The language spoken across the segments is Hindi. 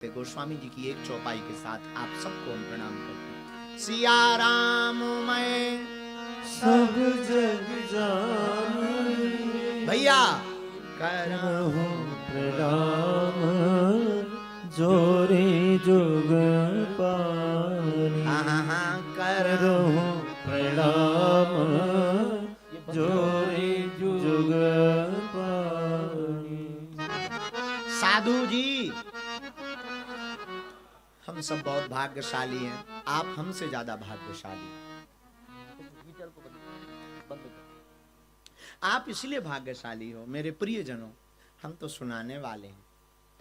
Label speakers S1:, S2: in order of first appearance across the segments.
S1: गोस्वामी जी की एक चौपाई के साथ आप सबको हम प्रणाम करते हैं। सिया राम मैं
S2: सब जग जानी,
S1: भैया करहूं
S2: प्रणाम जोरे जुग पानी।
S1: हाँ
S2: करहूं प्रणाम जोरे जुग पानी।
S1: साधु जी, हम सब बहुत भाग्यशाली हैं, आप हमसे ज्यादा भाग्यशाली। आप इसलिए भाग्यशाली हो मेरे प्रियजनों, हम तो सुनाने वाले हैं,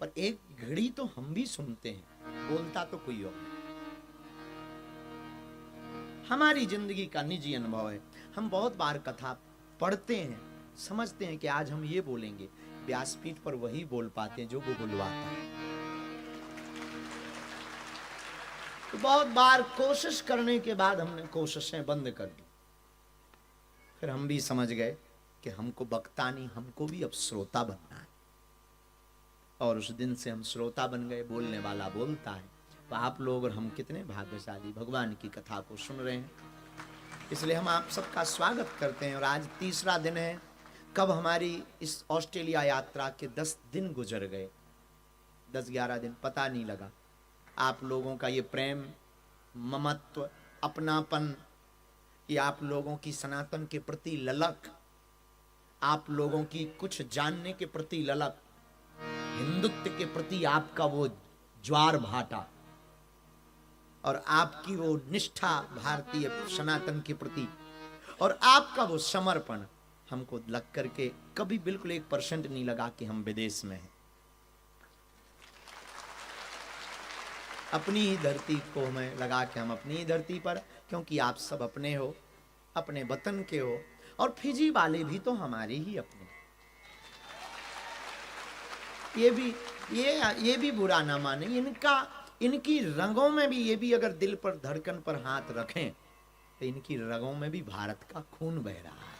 S1: पर एक घड़ी तो हम भी सुनते हैं, बोलता तो कोई और। हमारी जिंदगी का निजी अनुभव है। हम बहुत बार कथा पढ़ते हैं, समझते हैं कि आज हम ये बोलेंगे, व्यासपीठ पर वही बोल पाते हैं जो वो बुलवाता है। तो बहुत बार कोशिश करने के बाद हमने कोशिशें बंद कर दी। फिर हम भी समझ गए कि हमको वक्ता नहीं, हमको भी अब श्रोता बनना है। और उस दिन से हम श्रोता बन गए, बोलने वाला बोलता है। तो आप लोग और हम कितने भाग्यशाली भगवान की कथा को सुन रहे हैं। इसलिए हम आप सबका स्वागत करते हैं। और आज तीसरा दिन है। कब हमारी इस ऑस्ट्रेलिया यात्रा के 10 दिन गुजर गए, 10-11 दिन पता नहीं लगा। आप लोगों का ये प्रेम, ममत्व, अपनापन, ये आप लोगों की सनातन के प्रति ललक, आप लोगों की कुछ जानने के प्रति ललक, हिंदुत्व के प्रति आपका वो ज्वार भाटा और आपकी वो निष्ठा भारतीय सनातन के प्रति और आपका वो समर्पण, हमको लग करके कभी बिल्कुल 1% नहीं लगा कि हम विदेश में हैं। अपनी ही धरती को हमें लगा कि हम अपनी ही धरती पर, क्योंकि आप सब अपने हो, अपने वतन के हो। और फिजी वाले भी तो हमारे ही अपने। ये भी बुरा ना माने, इनकी रगों में भी, ये भी अगर दिल पर धड़कन पर हाथ रखें तो इनकी रगों में भी भारत का खून बह रहा है,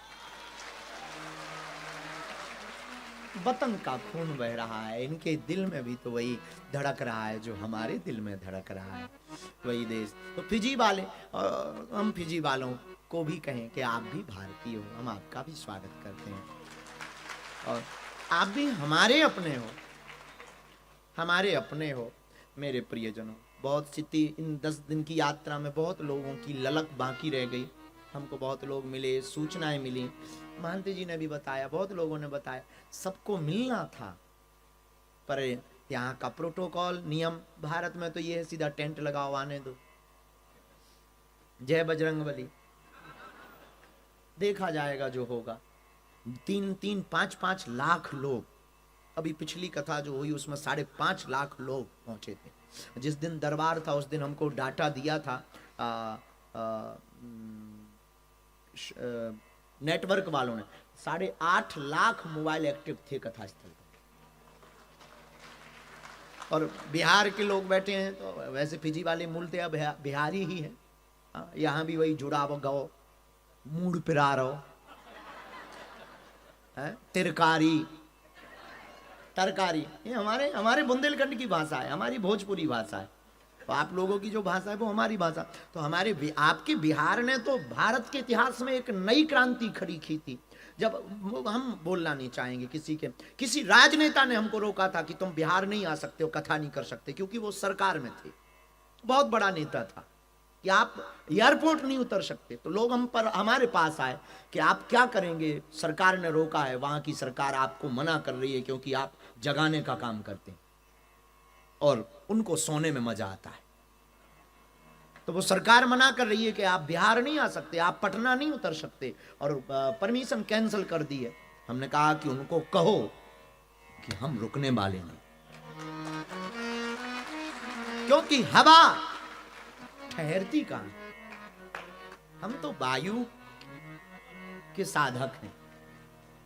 S1: वतन का खून बह रहा है। इनके दिल में भी तो वही धड़क रहा है जो हमारे दिल में धड़क रहा है, वही देश। तो फिजी वाले, और हम फिजी वालों को भी कहें कि आप भी भारतीय हो, हम आपका भी स्वागत करते हैं। और आप भी हमारे अपने हो, हमारे अपने हो मेरे प्रियजनों। बहुत सी इन 10 दिन की यात्रा में बहुत लोगों की ललक बाकी रह गई। हमको बहुत लोग मिले, सूचनाएं मिली, महंत जी ने भी बताया, बहुत लोगों ने बताया, सबको मिलना था। पर यहाँ का प्रोटोकॉल नियम, भारत में तो ये है सीधा टेंट लगाओ, आने दो, जय बजरंगबली, देखा जाएगा जो होगा। 3-5 लाख लोग, अभी पिछली कथा जो हुई उसमें 5.5 लाख लोग पहुंचे थे। जिस दिन दरबार था उस दिन हमको डाटा दिया था नेटवर्क वालों ने, 8.5 लाख मोबाइल एक्टिव थे कथा स्थल पर। और बिहार के लोग बैठे हैं, तो वैसे फिजी वाले मूलतः बिहारी ही हैं। यहाँ भी वही जुड़ाव गो, मूड पिरा रहो, तिरकारी, तरकारी, ये हमारे बुंदेलखंड की भाषा है, हमारी भोजपुरी भाषा है। तो आप लोगों की जो भाषा है वो हमारी भाषा। तो आपके बिहार ने तो भारत के इतिहास में एक नई क्रांति खड़ी की थी। जब हम बोलना नहीं चाहेंगे, किसी राजनेता ने हमको रोका था कि तुम बिहार नहीं आ सकते हो, कथा नहीं कर सकते, क्योंकि वो सरकार में थे, बहुत बड़ा नेता था, कि आप एयरपोर्ट नहीं उतर सकते। तो लोग हमारे पास आए कि आप क्या करेंगे, सरकार ने रोका है, वहां की सरकार आपको मना कर रही है क्योंकि आप जगाने का काम करते हैं और उनको सोने में मजा आता है। तो वो सरकार मना कर रही है कि आप बिहार नहीं आ सकते, आप पटना नहीं उतर सकते, और परमिशन कैंसिल कर दी है। हमने कहा कि उनको कहो कि हम रुकने वाले नहीं, क्योंकि हवा ठहरती कहां, हम तो वायु के साधक हैं,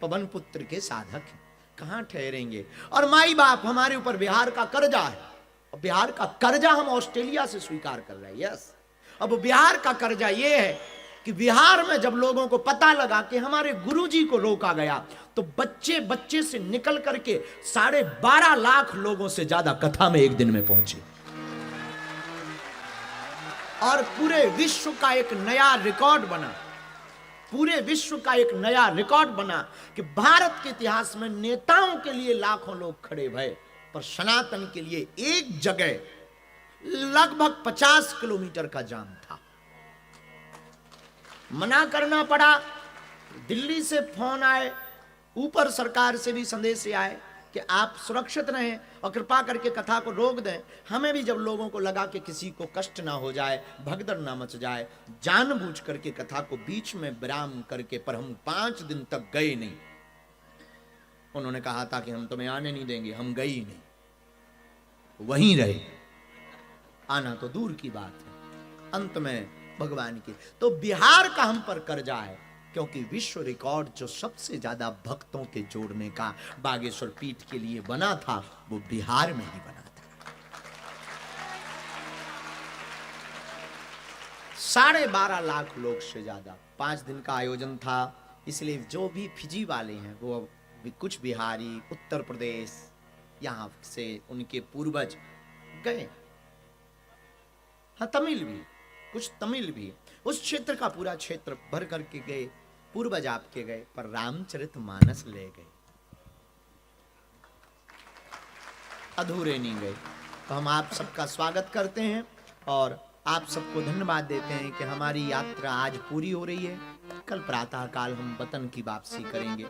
S1: पवन पुत्र के साधक हैं, कहां ठहरेंगे। और माई बाप हमारे ऊपर बिहार का कर्जा है, और बिहार का कर्जा हम ऑस्ट्रेलिया से स्वीकार कर रहे हैं। यस, अब बिहार का कर्जा ये है कि बिहार में जब लोगों को पता लगा कि हमारे गुरुजी को रोका गया तो बच्चे बच्चे से निकल करके 12.5 लाख लोगों से ज्यादा कथा में एक दिन में पहुंचे और पूरे विश्व का एक नया रिकॉर्ड बना। पूरे विश्व का एक नया रिकॉर्ड बना कि भारत के इतिहास में नेताओं के लिए लाखों लोग खड़े भये, पर सनातन के लिए एक जगह लगभग 50 किलोमीटर का जाम था। मना करना पड़ा। दिल्ली से फोन आए, ऊपर सरकार से भी संदेश आए कि आप सुरक्षित रहें और कृपा करके कथा को रोक दें। हमें भी जब लोगों को लगा कि किसी को कष्ट ना हो जाए, भगदड़ ना मच जाए, जानबूझ करके कथा को बीच में विराम करके, पर हम 5 दिन तक गए नहीं। उन्होंने कहा था कि हम तुम्हें आने नहीं देंगे, हम गए ही नहीं, वहीं रहे। आना तो दूर की बात है। अंत में भगवान की तो बिहार का हम पर कर्जा है, क्योंकि विश्व रिकॉर्ड जो सबसे ज्यादा भक्तों के जोड़ने का बागेश्वर पीठ के लिए बना था, वो बिहार में ही बना था। 12.5 लाख लोग से ज्यादा 5 दिन का आयोजन था। इसलिए जो भी फिजी वाले हैं वो कुछ बिहारी, उत्तर प्रदेश, यहां से उनके पूर्वज गए। हाँ, तमिल भी, कुछ तमिल भी, उस क्षेत्र का पूरा क्षेत्र भर करके गए। पूर्वज आपके गए, पर रामचरितमानस ले गए, अधूरे नहीं गए। तो हम आप सबका स्वागत करते हैं और आप सबको धन्यवाद देते हैं कि हमारी यात्रा आज पूरी हो रही है। कल प्रातः काल हम वतन की वापसी करेंगे।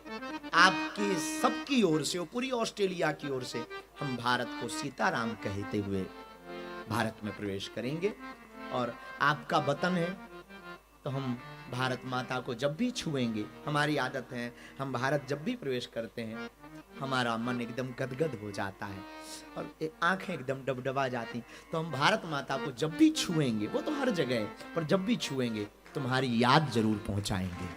S1: आपकी सबकी ओर से, वो पूरी ऑस्ट्रेलिया की ओर से, हम भारत को सीताराम कहते हुए भारत में प्रवेश करेंगे। और आपका वतन है तो हम भारत माता को जब भी छुएंगे, हमारी आदत है, हम भारत जब भी प्रवेश करते हैं हमारा मन एकदम गदगद हो जाता है और आंखें एकदम डबडबा जाती। तो हम भारत माता को जब भी छुएंगे, वो तो हर जगह है, पर जब भी छुएंगे तुम्हारी याद जरूर पहुंचाएंगे।